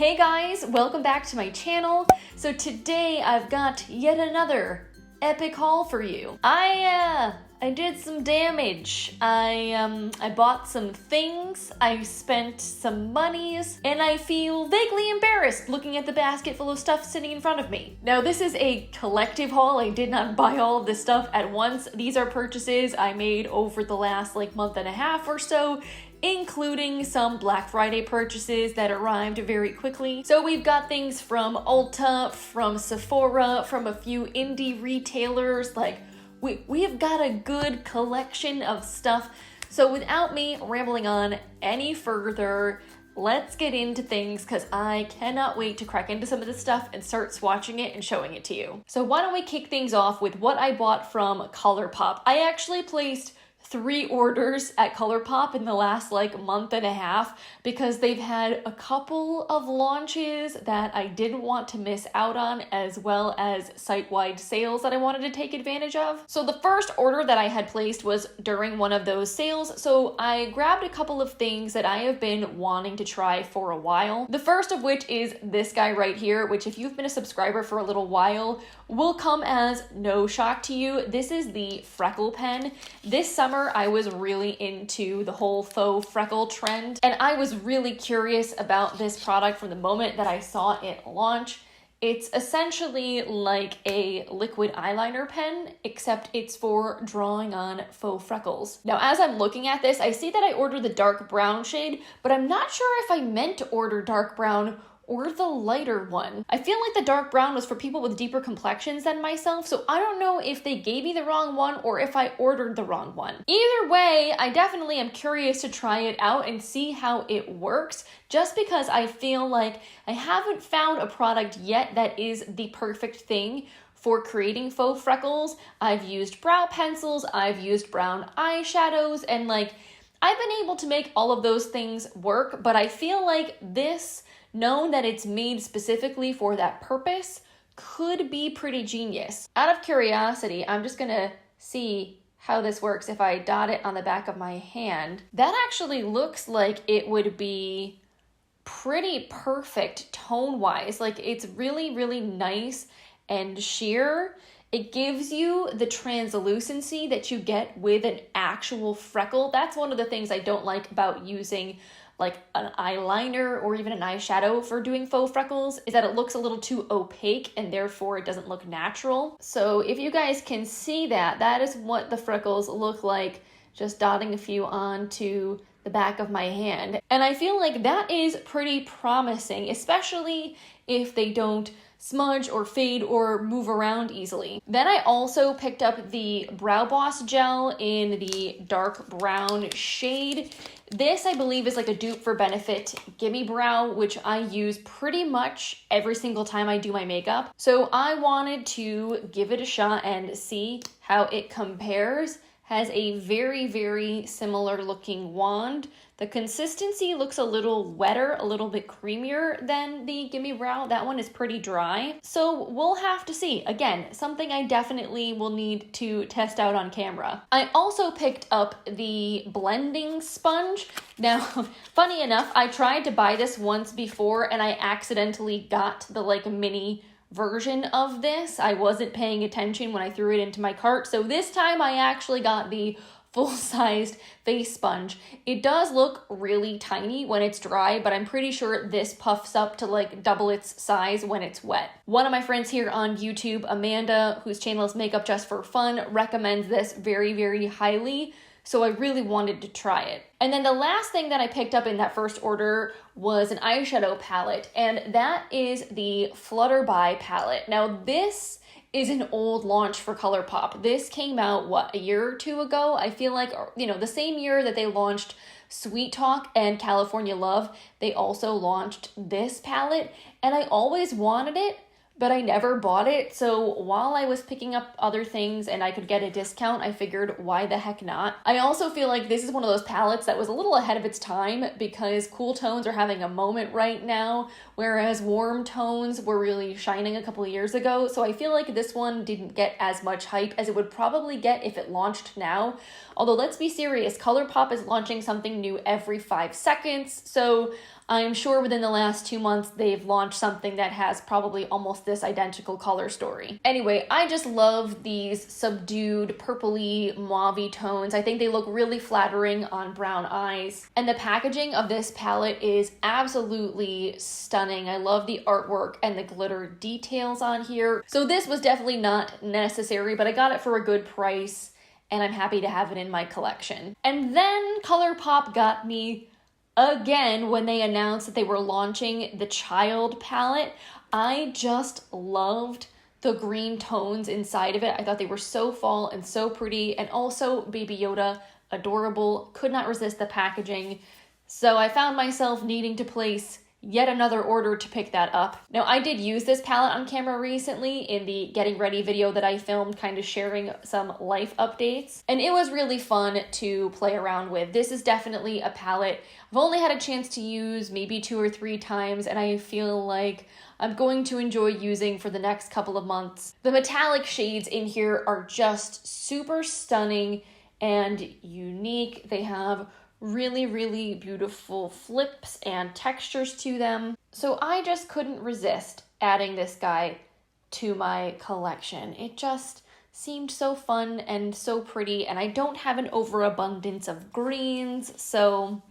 Hey guys, welcome back to my channel. So today I've got yet another epic haul for you. I did some damage. I bought some things, I spent some monies, and I feel vaguely embarrassed looking at the basket full of stuff sitting in front of me. Now this is a collective haul. I did not buy all of this stuff at once. These are purchases I made over the last month and a half or so, including some Black Friday purchases that arrived very quickly. So we've got things from Ulta, from Sephora, from a few indie retailers. We have got a good collection of stuff. So without me rambling on any further, let's get into things because I cannot wait to crack into some of this stuff and start swatching it and showing it to you. So why don't we kick things off with what I bought from Colourpop. I actually placed 3 orders at Colourpop in the last month and a half because they've had a couple of launches that I didn't want to miss out on, as well as site-wide sales that I wanted to take advantage of. So the first order that I had placed was during one of those sales, so I grabbed a couple of things that I have been wanting to try for a while. The first of which is this guy right here, which if you've been a subscriber for a little while will come as no shock to you. This is the freckle pen. This summer I was really into the whole faux freckle trend, and I was really curious about this product from the moment that I saw it launch. It's essentially like a liquid eyeliner pen, except it's for drawing on faux freckles. Now, as I'm looking at this, I see that I ordered the dark brown shade, but I'm not sure if I meant to order dark brown or the lighter one. I feel like the dark brown was for people with deeper complexions than myself, so I don't know if they gave me the wrong one or if I ordered the wrong one. Either way, I definitely am curious to try it out and see how it works, just because I feel like I haven't found a product yet that is the perfect thing for creating faux freckles. I've used brow pencils, I've used brown eyeshadows, and I've been able to make all of those things work, but I feel like this, known that it's made specifically for that purpose, could be pretty genius. Out of curiosity, I'm just gonna see how this works if I dot it on the back of my hand. That actually looks like it would be pretty perfect tone-wise. It's really, really nice and sheer. It gives you the translucency that you get with an actual freckle. That's one of the things I don't like about using an eyeliner or even an eyeshadow for doing faux freckles, is that it looks a little too opaque and therefore it doesn't look natural. So if you guys can see that, that is what the freckles look like, just dotting a few onto the back of my hand. And I feel like that is pretty promising, especially if they don't smudge or fade or move around easily. Then I also picked up the Brow Boss gel in the dark brown shade. This, I believe, is a dupe for Benefit Gimme Brow, which I use pretty much every single time I do my makeup. So I wanted to give it a shot and see how it compares. Has a very, very similar looking wand. The consistency looks a little wetter, a little bit creamier than the Gimme Brow. That one is pretty dry. So we'll have to see. Again, something I definitely will need to test out on camera. I also picked up the blending sponge. Now, funny enough, I tried to buy this once before and I accidentally got the mini version of this. I wasn't paying attention when I threw it into my cart. So this time I actually got the full-sized face sponge. It does look really tiny when it's dry, but I'm pretty sure this puffs up to double its size when it's wet. One of my friends here on YouTube, Amanda, whose channel is Makeup Just for Fun, recommends this very, very highly. So I really wanted to try it. And then the last thing that I picked up in that first order was an eyeshadow palette, and that is the Flutterby palette. Now this is an old launch for Colourpop. This came out, a year or two ago? I feel like, the same year that they launched Sweet Talk and California Love, they also launched this palette, and I always wanted it, but I never bought it. So while I was picking up other things and I could get a discount, I figured why the heck not? I also feel like this is one of those palettes that was a little ahead of its time because cool tones are having a moment right now, whereas warm tones were really shining a couple of years ago. So I feel like this one didn't get as much hype as it would probably get if it launched now. Although let's be serious, Colourpop is launching something new every 5 seconds, so I'm sure within the last 2 months they've launched something that has probably almost this identical color story. Anyway, I just love these subdued purpley mauve tones. I think they look really flattering on brown eyes. And the packaging of this palette is absolutely stunning. I love the artwork and the glitter details on here. So this was definitely not necessary, but I got it for a good price and I'm happy to have it in my collection. And then Colourpop got me again when they announced that they were launching the Child palette. I just loved the green tones inside of it. I thought they were so fall and so pretty, and also Baby Yoda, adorable. Could not resist the packaging. So I found myself needing to place yet another order to pick that up. Now, I did use this palette on camera recently in the getting ready video that I filmed, kind of sharing some life updates, and it was really fun to play around with. This is definitely a palette I've only had a chance to use maybe 2 or 3 times, and I feel like I'm going to enjoy using for the next couple of months. The metallic shades in here are just super stunning and unique. They have really, really beautiful flips and textures to them. So I just couldn't resist adding this guy to my collection. It just seemed so fun and so pretty, and I don't have an overabundance of greens, so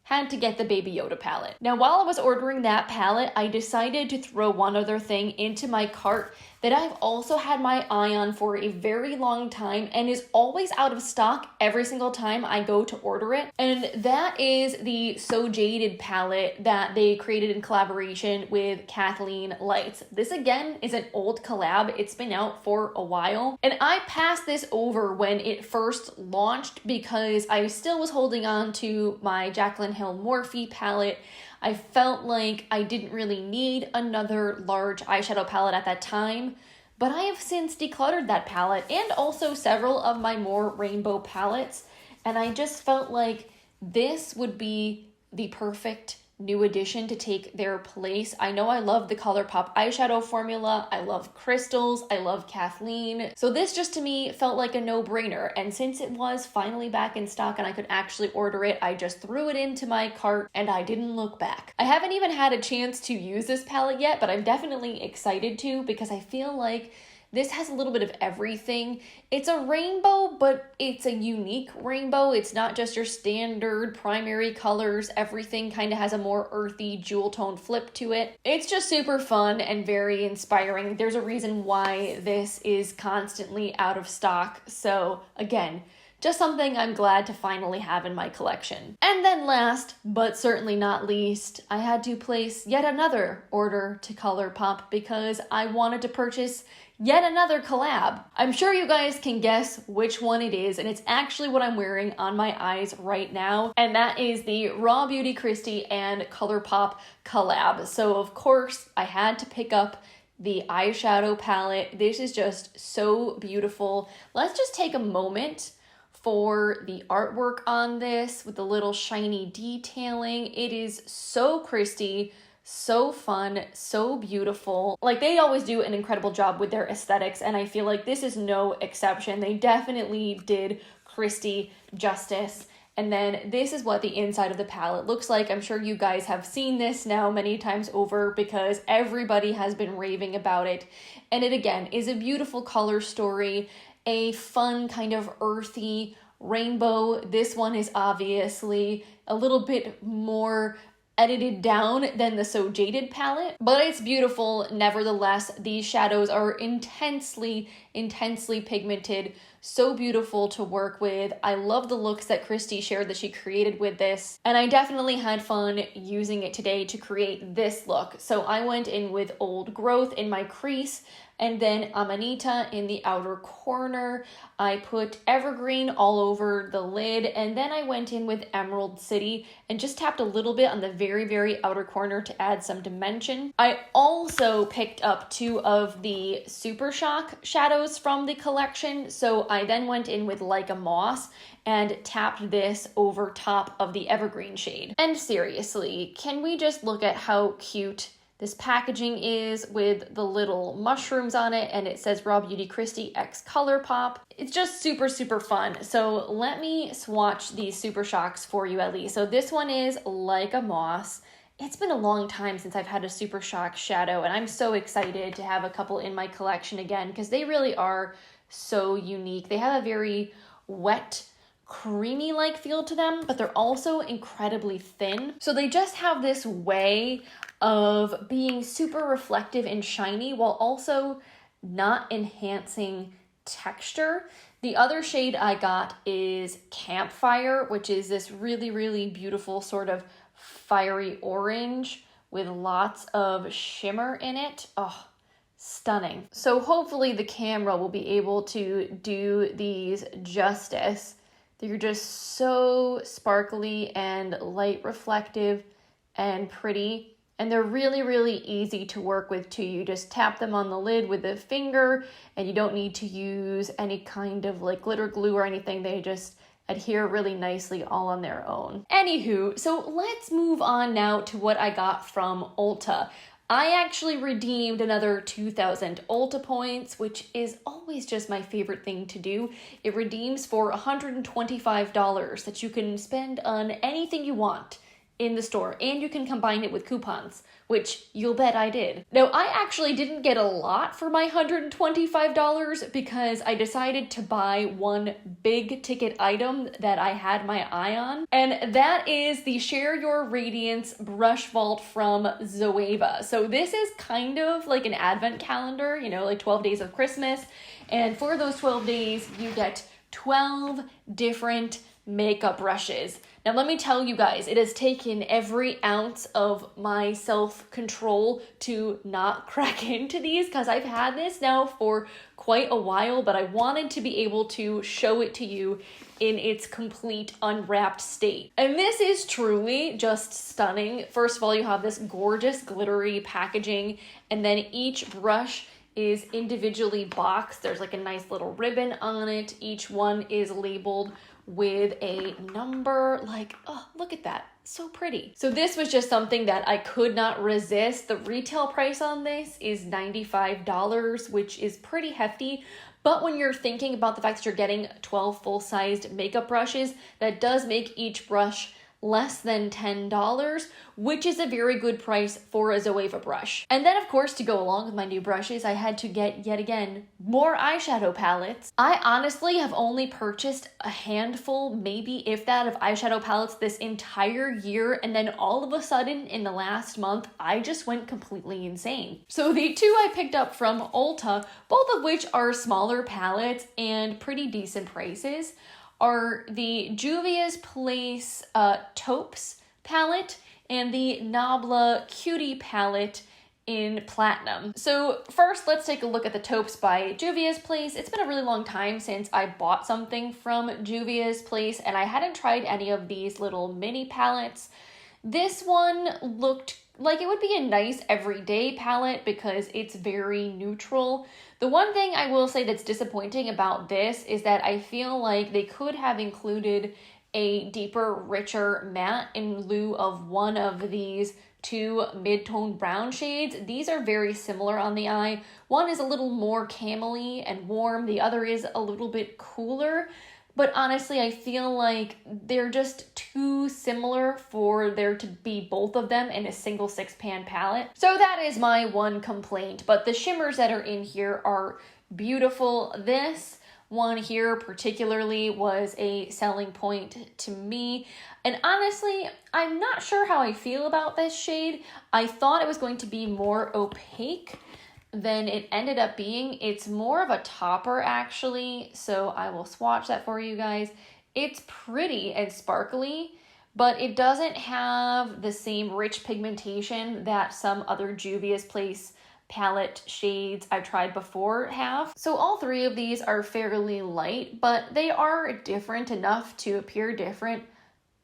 had to get the Baby Yoda palette. Now, while I was ordering that palette, I decided to throw one other thing into my cart that I've also had my eye on for a very long time and is always out of stock every single time I go to order it. And that is the So Jaded palette that they created in collaboration with Kathleen Lights. This again is an old collab. It's been out for a while. And I passed this over when it first launched because I still was holding on to my Jaclyn Hill Morphe palette. I felt like I didn't really need another large eyeshadow palette at that time, but I have since decluttered that palette and also several of my more rainbow palettes, and I just felt like this would be the perfect new addition to take their place. I know I love the Colourpop eyeshadow formula, I love crystals, I love Kathleen, so this just to me felt like a no-brainer, and since it was finally back in stock and I could actually order it, I just threw it into my cart and I didn't look back. I haven't even had a chance to use this palette yet, but I'm definitely excited to because I feel like this has a little bit of everything. It's a rainbow, but it's a unique rainbow. It's not just your standard primary colors. Everything kind of has a more earthy jewel tone flip to it. It's just super fun and very inspiring. There's a reason why this is constantly out of stock. So again, just something I'm glad to finally have in my collection. And then last, but certainly not least, I had to place yet another order to Colourpop because I wanted to purchase yet another collab. I'm sure you guys can guess which one it is, and it's actually what I'm wearing on my eyes right now, and that is the Raw Beauty Kristi and Colourpop collab. So of course, I had to pick up the eyeshadow palette. This is just so beautiful. Let's just take a moment for the artwork on this with the little shiny detailing. It is so Kristi, so fun, so beautiful. Like, they always do an incredible job with their aesthetics, and I feel like this is no exception. They definitely did Kristi justice. And then this is what the inside of the palette looks like. I'm sure you guys have seen this now many times over because everybody has been raving about it. And it again is a beautiful color story, a fun kind of earthy rainbow. This one is obviously a little bit more edited down than the So Jaded palette, but it's beautiful nevertheless. These shadows are intensely pigmented, so beautiful to work with. I love the looks that Kristi shared that she created with this, and I definitely had fun using it today to create this look. So I went in with Old Growth in my crease, and then Amanita in the outer corner. I put Evergreen all over the lid, and then I went in with Emerald City and just tapped a little bit on the very outer corner to add some dimension. I also picked up 2 of the Super Shock shadows from the collection, so I then went in with Like a Moss and tapped this over top of the Evergreen shade. And seriously, can we just look at how cute this packaging is with the little mushrooms on it, and it says Raw Beauty Kristi x Colourpop. It's just super, super fun. So let me swatch these Super Shocks for you at least. So this one is Like a Moss. It's been a long time since I've had a Super Shock shadow, and I'm so excited to have a couple in my collection again because they really are so unique. They have a very wet, creamy-like feel to them, but they're also incredibly thin. So they just have this way of being super reflective and shiny while also not enhancing texture. The other shade I got is Campfire, which is this really, really beautiful sort of fiery orange with lots of shimmer in it. Oh, stunning. So hopefully the camera will be able to do these justice. They're just so sparkly and light reflective and pretty. And they're really, really easy to work with too. You just tap them on the lid with a finger and you don't need to use any kind of like glitter glue or anything. They just adhere really nicely all on their own. Anywho, so let's move on now to what I got from Ulta. I actually redeemed another 2,000 Ulta points, which is always just my favorite thing to do. It redeems for $125 that you can spend on anything you want in the store, and you can combine it with coupons, which you'll bet I did. Now, I actually didn't get a lot for my $125 because I decided to buy one big ticket item that I had my eye on, and that is the Share Your Radiance Brush Vault from Zoeva. So this is kind of like an advent calendar, you know, like 12 days of Christmas, and for those 12 days, you get 12 different makeup brushes. Now let me tell you guys, it has taken every ounce of my self-control to not crack into these because I've had this now for quite a while, but I wanted to be able to show it to you in its complete unwrapped state. And this is truly just stunning. First of all, you have this gorgeous glittery packaging, and then each brush is individually boxed. There's like a nice little ribbon on it. Each one is labeled with a number. Like, oh, look at that. So pretty. So this was just something that I could not resist. The retail price on this is $95, which is pretty hefty. But when you're thinking about the fact that you're getting 12 full-sized makeup brushes, that does make each brush less than $10, which is a very good price for a Zoeva brush. And then of course, to go along with my new brushes, I had to get, yet again, more eyeshadow palettes. I honestly have only purchased a handful, maybe if that, of eyeshadow palettes this entire year, and then all of a sudden in the last month, I just went completely insane. So the two I picked up from Ulta, both of which are smaller palettes and pretty decent prices, are the Juvia's Place Taupes palette and the Nabla Cutie palette in Platinum. So first, let's take a look at the Taupes by Juvia's Place. It's been a really long time since I bought something from Juvia's Place, and I hadn't tried any of these little mini palettes. This one looked like it would be a nice everyday palette because it's very neutral. The one thing I will say that's disappointing about this is that I feel like they could have included a deeper, richer matte in lieu of one of these two mid-tone brown shades. These are very similar on the eye. One is a little more camely and warm. The other is a little bit cooler. But honestly, I feel like they're just too similar for there to be both of them in a single 6-pan palette. So that is my one complaint. But the shimmers that are in here are beautiful. This one here particularly was a selling point to me. And honestly, I'm not sure how I feel about this shade. I thought it was going to be more opaque than it ended up being. It's more of a topper actually, so I will swatch that for you guys. It's pretty and sparkly, but it doesn't have the same rich pigmentation that some other Juvia's Place palette shades I've tried before have. So all three of these are fairly light, but they are different enough to appear different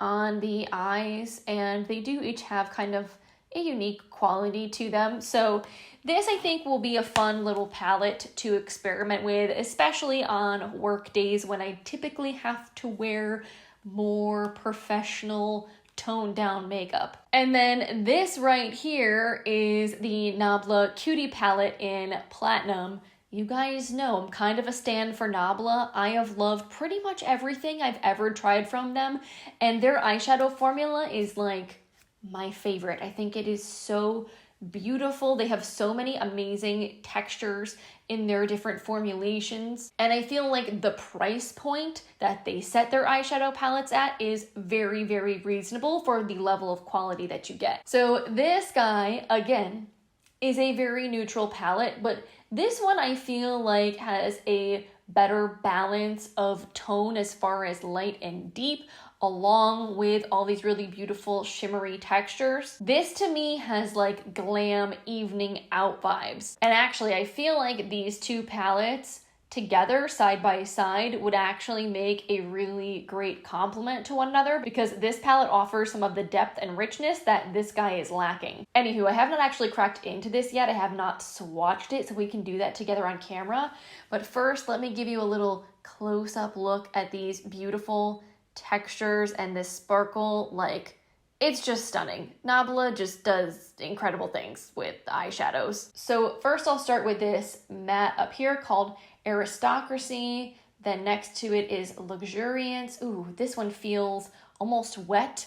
on the eyes, and they do each have kind of a unique quality to them. So this, I think, will be a fun little palette to experiment with, especially on work days when I typically have to wear more professional toned down makeup. And then this right here is the Nabla Cutie palette in Platinum. You guys know I'm kind of a stan for Nabla. I have loved pretty much everything I've ever tried from them, and their eyeshadow formula is like my favorite. I think it is so beautiful. They have so many amazing textures in their different formulations, and I feel like the price point that they set their eyeshadow palettes at is very, very reasonable for the level of quality that you get. So this guy, again, is a very neutral palette, but this one I feel like has a better balance of tone as far as light and deep, along with all these really beautiful shimmery textures. This to me has like glam evening out vibes. And actually I feel like these two palettes together side by side would actually make a really great complement to one another, because this palette offers some of the depth and richness that this guy is lacking. Anywho, I have not actually cracked into this yet. I have not swatched it, so we can do that together on camera. But first, let me give you a little close-up look at these beautiful textures and this sparkle. Like, it's just stunning. Nabla just does incredible things with eyeshadows. So first I'll start with this matte up here called Aristocracy. Then next to it is Luxuriance. Ooh, this one feels almost wet.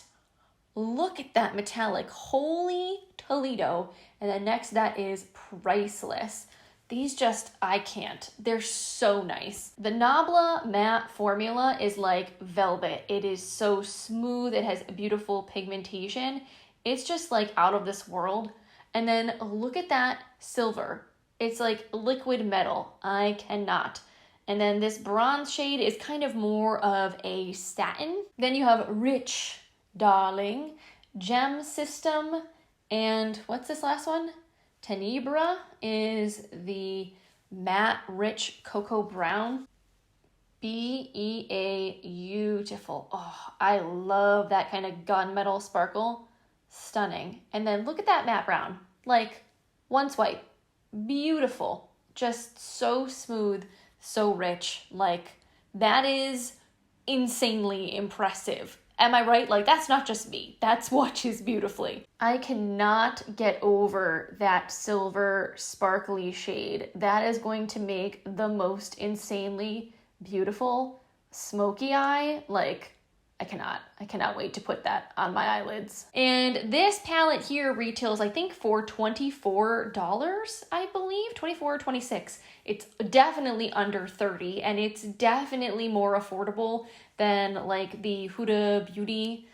Look at that metallic. Holy Toledo. And then next to that is Priceless. These just, I can't. They're so nice. The Nabla matte formula is like velvet. It is so smooth. It has beautiful pigmentation. It's just like out of this world. And then look at that silver. It's like liquid metal. I cannot. And then this bronze shade is kind of more of a satin. Then you have Rich Darling, Gem System, and what's this last one? Tenebra is the matte rich cocoa brown. BEA, beautiful. Oh, I love that kind of gunmetal sparkle. Stunning. And then look at that matte brown. Like, one swipe. Beautiful. Just so smooth, so rich. Like, that is insanely impressive. Am I right? Like, that's not just me. That swatches beautifully. I cannot get over that silver sparkly shade. That is going to make the most insanely beautiful smoky eye. Like, I cannot wait to put that on my eyelids. And this palette here retails, I think, for $24, I believe, 24 or 26. It's definitely under 30, and it's definitely more affordable than like the Huda Beauty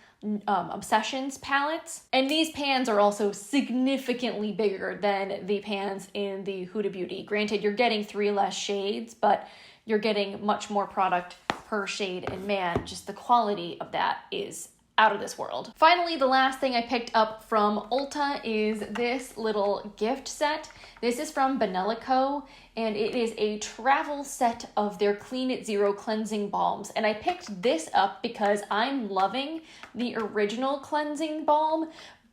Obsessions palettes. And these pans are also significantly bigger than the pans in the Huda Beauty. Granted, you're getting 3 less shades, but you're getting much more product per shade, and man, just the quality of that is out of this world. Finally, the last thing I picked up from Ulta is this little gift set. This is from Benella Co, and it is a travel set of their Clean at Zero cleansing balms. And I picked this up because I'm loving the original cleansing balm,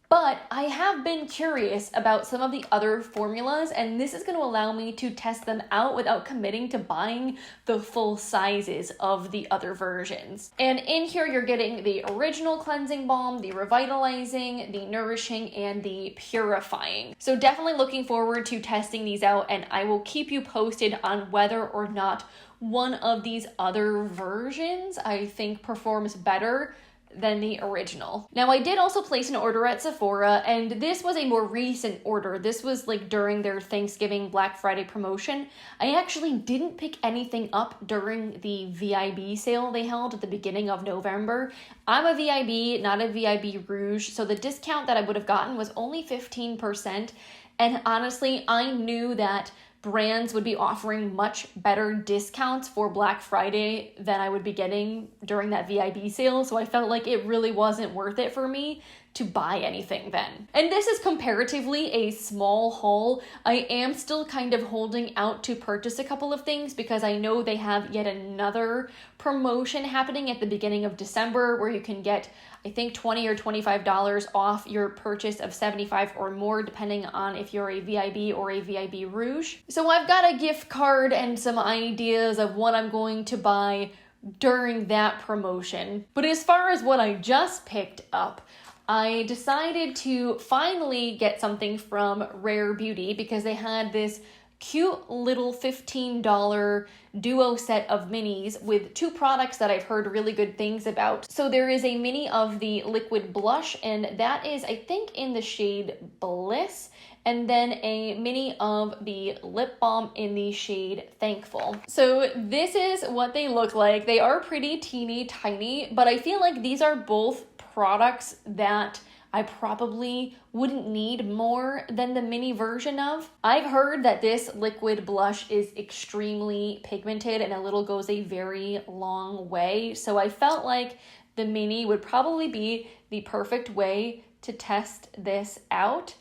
but I have been curious about some of the other formulas, and this is going to allow me to test them out without committing to buying the full sizes of the other versions. And in here, you're getting the original cleansing balm, the revitalizing, the nourishing, and the purifying. So definitely looking forward to testing these out, and I will keep you posted on whether or not one of these other versions I think performs better than the original. Now, I did also place an order at Sephora, and this was a more recent order. This was like during their Thanksgiving Black Friday promotion. I actually didn't pick anything up during the VIB sale they held at the beginning of November. I'm a VIB, not a VIB Rouge, so the discount that I would have gotten was only 15%. And honestly, I knew that brands would be offering much better discounts for Black Friday than I would be getting during that VIB sale, so I felt like it really wasn't worth it for me to buy anything then. And this is comparatively a small haul. I am still kind of holding out to purchase a couple of things because I know they have yet another promotion happening at the beginning of December where you can get, I think, $20 or $25 off your purchase of $75 or more, depending on if you're a VIB or a VIB Rouge. So I've got a gift card and some ideas of what I'm going to buy during that promotion. But as far as what I just picked up, I decided to finally get something from Rare Beauty because they had this cute little $15 duo set of minis with two products that I've heard really good things about. So there is a mini of the liquid blush, and that is, I think, in the shade Bliss, and then a mini of the lip balm in the shade Thankful. So this is what they look like. They are pretty teeny tiny, but I feel like these are both products that I probably wouldn't need more than the mini version of. I've heard that this liquid blush is extremely pigmented and a little goes a very long way. So I felt like the mini would probably be the perfect way to test this out.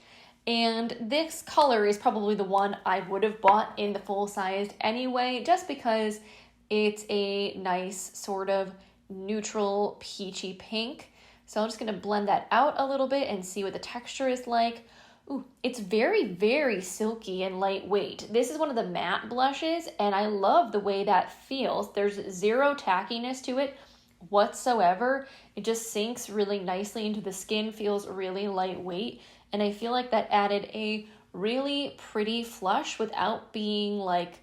And this color is probably the one I would have bought in the full sized anyway, just because it's a nice sort of neutral peachy pink. So I'm just going to blend that out a little bit and see what the texture is like. Ooh, it's very, very silky and lightweight. This is one of the matte blushes, and I love the way that feels. There's zero tackiness to it whatsoever. It just sinks really nicely into the skin, feels really lightweight, and I feel like that added a really pretty flush without being like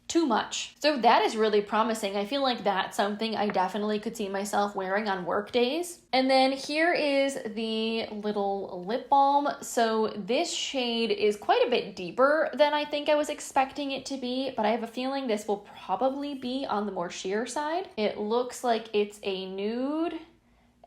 too much. So that is really promising. I feel like that's something I definitely could see myself wearing on work days. And then here is the little lip balm. So this shade is quite a bit deeper than I think I was expecting it to be, but I have a feeling this will probably be on the more sheer side. It looks like it's a nude,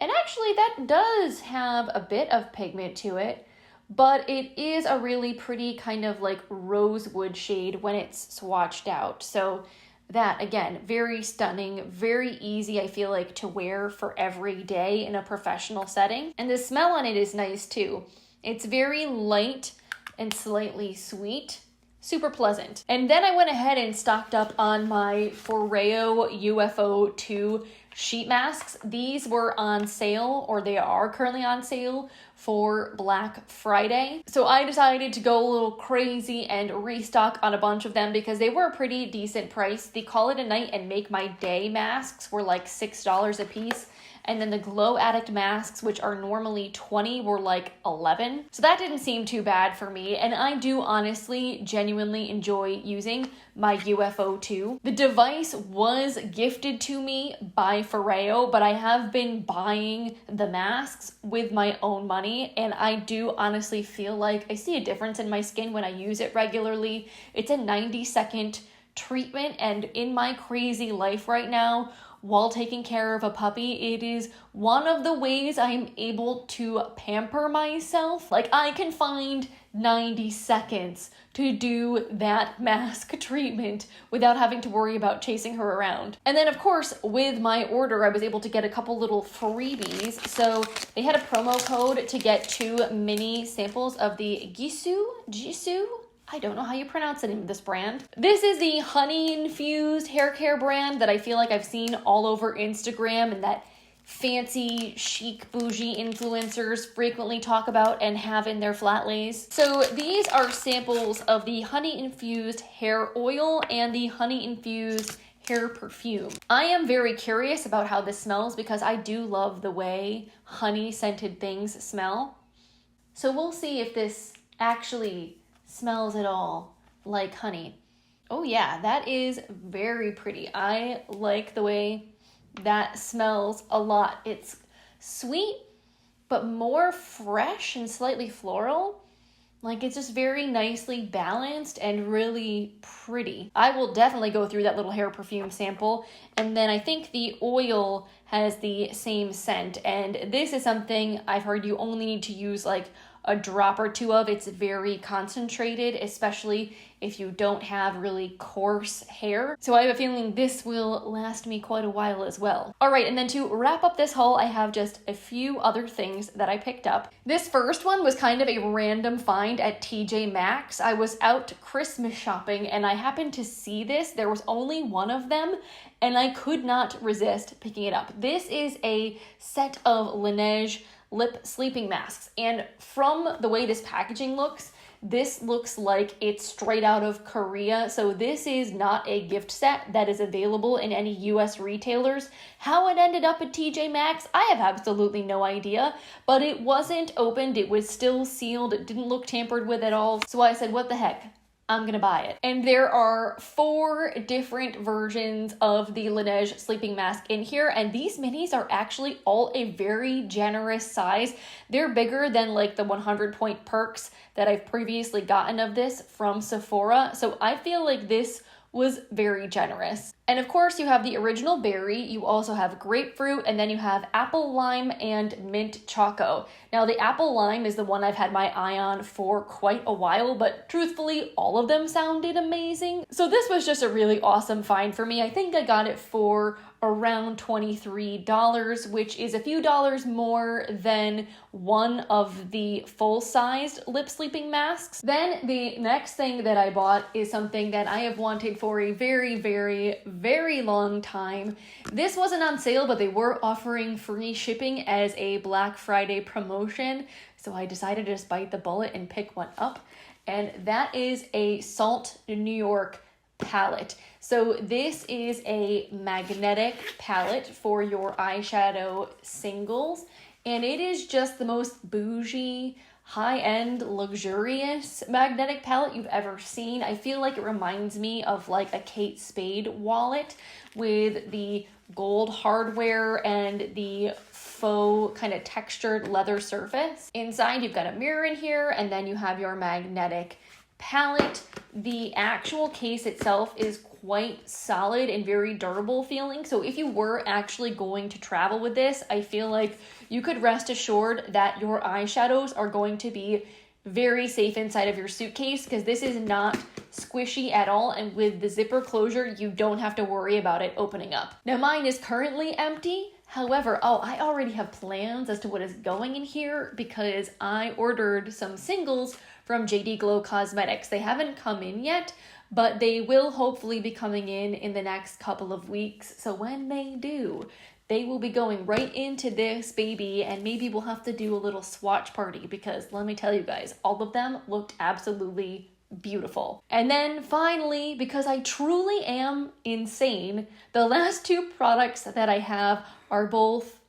and actually that does have a bit of pigment to it, but it is a really pretty kind of like rosewood shade when it's swatched out. So that, again, very stunning, very easy, I feel like, to wear for every day in a professional setting. And the smell on it is nice too. It's very light and slightly sweet. Super pleasant. And then I went ahead and stocked up on my Foreo UFO 2 sheet masks. These were on sale, or they are currently on sale for Black Friday. So I decided to go a little crazy and restock on a bunch of them because they were a pretty decent price. The Call It a Night and Make My Day masks were like $6 a piece. And then the Glow Addict masks, which are normally $20, were like $11. So that didn't seem too bad for me. And I do honestly, genuinely enjoy using my UFO 2. The device was gifted to me by Foreo, but I have been buying the masks with my own money. And I do honestly feel like I see a difference in my skin when I use it regularly. It's a 90-second treatment. And in my crazy life right now, while taking care of a puppy, it is one of the ways I'm able to pamper myself. Like, I can find 90 seconds to do that mask treatment without having to worry about chasing her around. And then, of course, with my order, I was able to get a couple little freebies. So they had a promo code to get 2 mini samples of the Gisou? I don't know how you pronounce the name of this brand. This is the honey-infused hair care brand that I feel like I've seen all over Instagram and that fancy, chic, bougie influencers frequently talk about and have in their flat lays. So these are samples of the honey-infused hair oil and the honey-infused hair perfume. I am very curious about how this smells because I do love the way honey-scented things smell. So we'll see if this actually smells at all like honey. Oh yeah, that is very pretty. I like the way that smells a lot. It's sweet, but more fresh and slightly floral. Like, it's just very nicely balanced and really pretty. I will definitely go through that little hair perfume sample. And then I think the oil has the same scent. And this is something I've heard you only need to use like a drop or 2 of. It's very concentrated, especially if you don't have really coarse hair. So I have a feeling this will last me quite a while as well. All right, and then to wrap up this haul, I have just a few other things that I picked up. This first one was kind of a random find at TJ Maxx. I was out Christmas shopping and I happened to see this. There was only one of them and I could not resist picking it up. This is a set of Laneige lip sleeping masks, and from the way this packaging looks, This looks like it's straight out of Korea. So this is not a gift set that is available in any US retailers. How it ended up at TJ Maxx, I have absolutely no idea, but it wasn't opened. It was still sealed. It didn't look tampered with at all. So I said, what the heck? I'm gonna buy it. And there are 4 different versions of the Laneige sleeping mask in here, and these minis are actually all a very generous size. They're bigger than like the 100-point perks that I've previously gotten of this from Sephora, so I feel like this was very generous. And of course you have the original berry, you also have grapefruit, and then you have apple lime and mint choco. Now the apple lime is the one I've had my eye on for quite a while, but truthfully all of them sounded amazing. So this was just a really awesome find for me. I think I got it for around $23, which is a few dollars more than one of the full-sized lip sleeping masks. Then the next thing that I bought is something that I have wanted for a very long time. This wasn't on sale, but they were offering free shipping as a Black Friday promotion, so I decided to just bite the bullet and pick one up, and that is a Salt New York palette. So this is a magnetic palette for your eyeshadow singles, and it is just the most bougie, high-end, luxurious magnetic palette you've ever seen. I feel like it reminds me of like a Kate Spade wallet with the gold hardware and the faux kind of textured leather surface. Inside you've got a mirror in here, and then you have your magnetic palette. The actual case itself is quite solid and very durable feeling. So if you were actually going to travel with this, I feel like you could rest assured that your eyeshadows are going to be very safe inside of your suitcase, because this is not squishy at all, and with the zipper closure, you don't have to worry about it opening up. Now mine is currently empty. However, I already have plans as to what is going in here because I ordered some singles from JD Glow Cosmetics. They haven't come in yet, but they will hopefully be coming in the next couple of weeks. So when they do, they will be going right into this baby, and maybe we'll have to do a little swatch party, because let me tell you guys, all of them looked absolutely beautiful. And then finally, because I truly am insane, the last 2 products that I have are both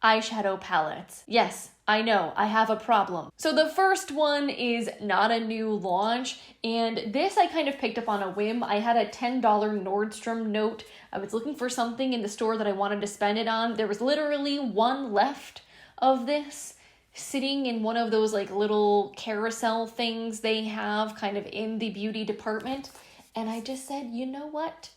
eyeshadow palettes. Yes, I know, I have a problem. So the first one is not a new launch, and this I kind of picked up on a whim. I had a $10 Nordstrom note. I was looking for something in the store that I wanted to spend it on. There was literally one left of this sitting in one of those like little carousel things they have kind of in the beauty department. And I just said, you know what?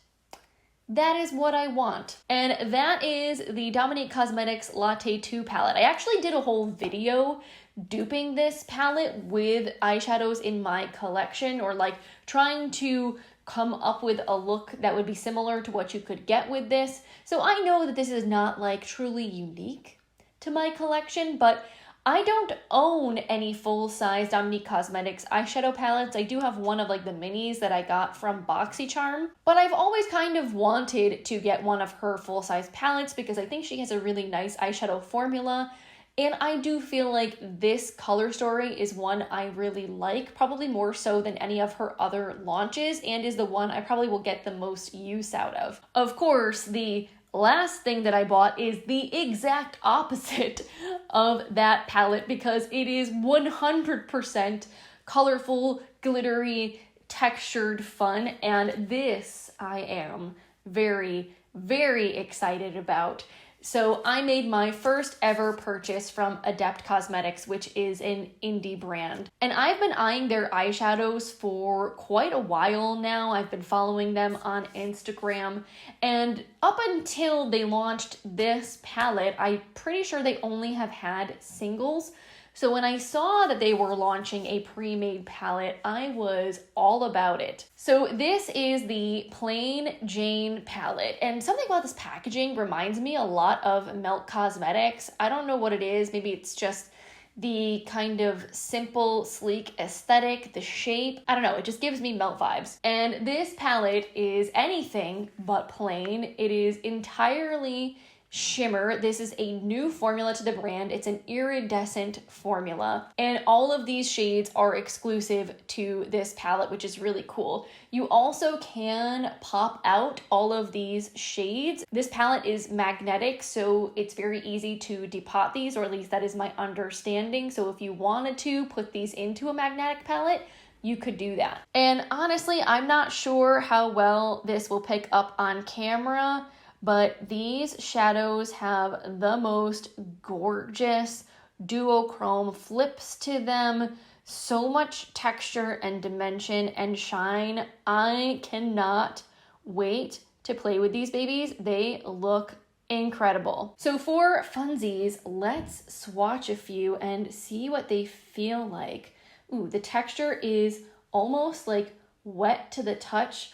That is what I want. And that is the Dominique Cosmetics Latte 2 palette. I actually did a whole video duping this palette with eyeshadows in my collection, or like trying to come up with a look that would be similar to what you could get with this. So I know that this is not like truly unique to my collection, but I don't own any full-size Dominique Cosmetics eyeshadow palettes. I do have one of like the minis that I got from BoxyCharm, but I've always kind of wanted to get one of her full-size palettes because I think she has a really nice eyeshadow formula, and I do feel like this color story is one I really like, probably more so than any of her other launches, and is the one I probably will get the most use out of. Of course, the last thing that I bought is the exact opposite of that palette, because it is 100% colorful, glittery, textured fun, and this I am very, very excited about. So I made my first ever purchase from Adept Cosmetics, which is an indie brand. And I've been eyeing their eyeshadows for quite a while now. I've been following them on Instagram. And up until they launched this palette, I'm pretty sure they only have had singles. So when I saw that they were launching a pre-made palette, I was all about it. So this is the Plain Jane palette, and something about this packaging reminds me a lot of Melt Cosmetics. I don't know what it is, maybe it's just the kind of simple, sleek aesthetic, the shape. I don't know, it just gives me Melt vibes. And this palette is anything but plain. It is entirely shimmer. This is a new formula to the brand. It's an iridescent formula, and all of these shades are exclusive to this palette, which is really cool. You also can pop out all of these shades. This palette is magnetic, so it's very easy to depot these, or at least that is my understanding. So if you wanted to put these into a magnetic palette, you could do that. And honestly, I'm not sure how well this will pick up on camera, but these shadows have the most gorgeous duochrome flips to them. So much texture and dimension and shine. I cannot wait to play with these babies. They look incredible. So for funsies, let's swatch a few and see what they feel like. Ooh, the texture is almost like wet to the touch.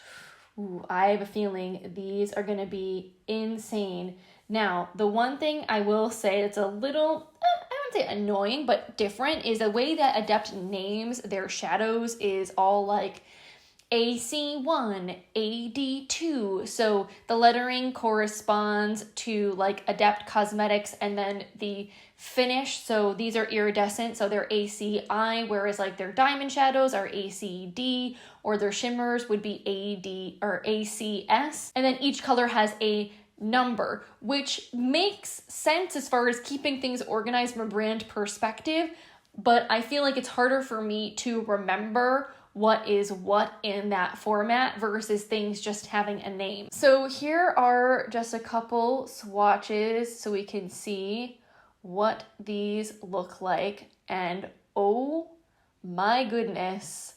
Ooh, I have a feeling these are gonna be insane. Now, the one thing I will say that's a little, I wouldn't say annoying, but different, is the way that Adept names their shadows is all like AC1, AD2. So the lettering corresponds to like Adept Cosmetics and then the finish. So these are iridescent, so they're ACI, whereas like their diamond shadows are ACD, or their shimmers would be AD or ACS. And then each color has a number, which makes sense as far as keeping things organized from a brand perspective, but I feel like it's harder for me to remember what is what in that format versus things just having a name. So here are just a couple swatches so we can see what these look like, and oh my goodness,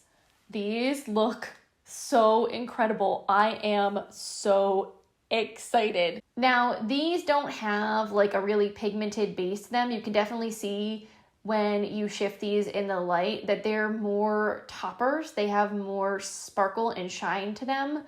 these look so incredible. I am so excited. Now, these don't have like a really pigmented base to them. You can definitely see when you shift these in the light that they're more toppers. They have more sparkle and shine to them,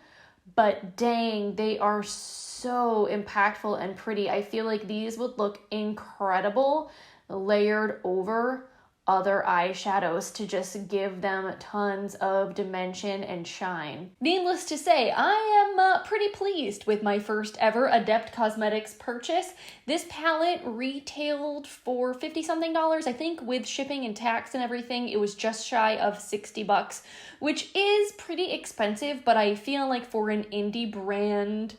but dang, they are so impactful and pretty. I feel like these would look incredible layered over other eyeshadows to just give them tons of dimension and shine. Needless to say, I am pretty pleased with my first ever Adept Cosmetics purchase. This palette retailed for $50 something, I think, with shipping and tax and everything. It was just shy of 60 bucks, which is pretty expensive, but I feel like for an indie brand,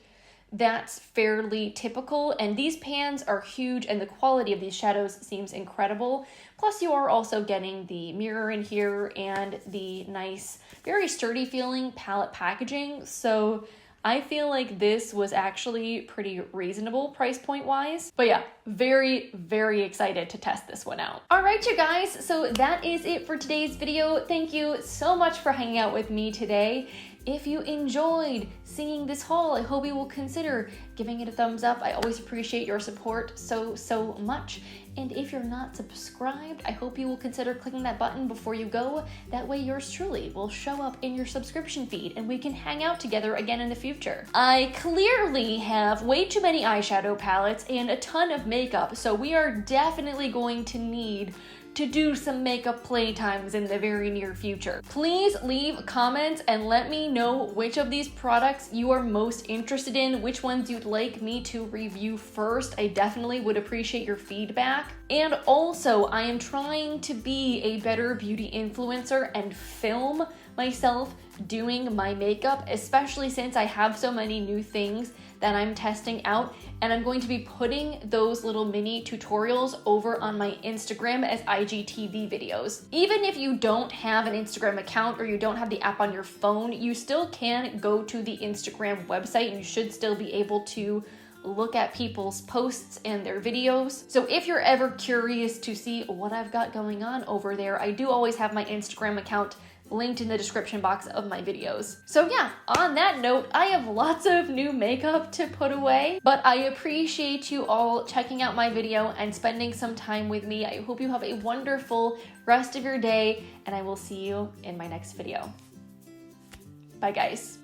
that's fairly typical. And these pans are huge and the quality of these shadows seems incredible. Plus you are also getting the mirror in here and the nice, very sturdy feeling palette packaging. So I feel like this was actually pretty reasonable price point wise. But yeah, very, very excited to test this one out. All right, you guys, so that is it for today's video. Thank you so much for hanging out with me today. If you enjoyed seeing this haul, I hope you will consider giving it a thumbs up. I always appreciate your support so much. And if you're not subscribed, I hope you will consider clicking that button before you go. That way yours truly will show up in your subscription feed and we can hang out together again in the future. I clearly have way too many eyeshadow palettes and a ton of makeup, so we are definitely going to need to do some makeup playtimes in the very near future. Please leave comments and let me know which of these products you are most interested in, which ones you'd like me to review first. I definitely would appreciate your feedback. And also, I am trying to be a better beauty influencer and film myself doing my makeup, especially since I have so many new things that I'm testing out, and I'm going to be putting those little mini tutorials over on my Instagram as IGTV videos. Even if you don't have an Instagram account or you don't have the app on your phone, you still can go to the Instagram website and you should still be able to look at people's posts and their videos. So if you're ever curious to see what I've got going on over there, I do always have my Instagram account linked in the description box of my videos. So yeah, on that note, I have lots of new makeup to put away, but I appreciate you all checking out my video and spending some time with me. I hope you have a wonderful rest of your day, and I will see you in my next video. Bye guys.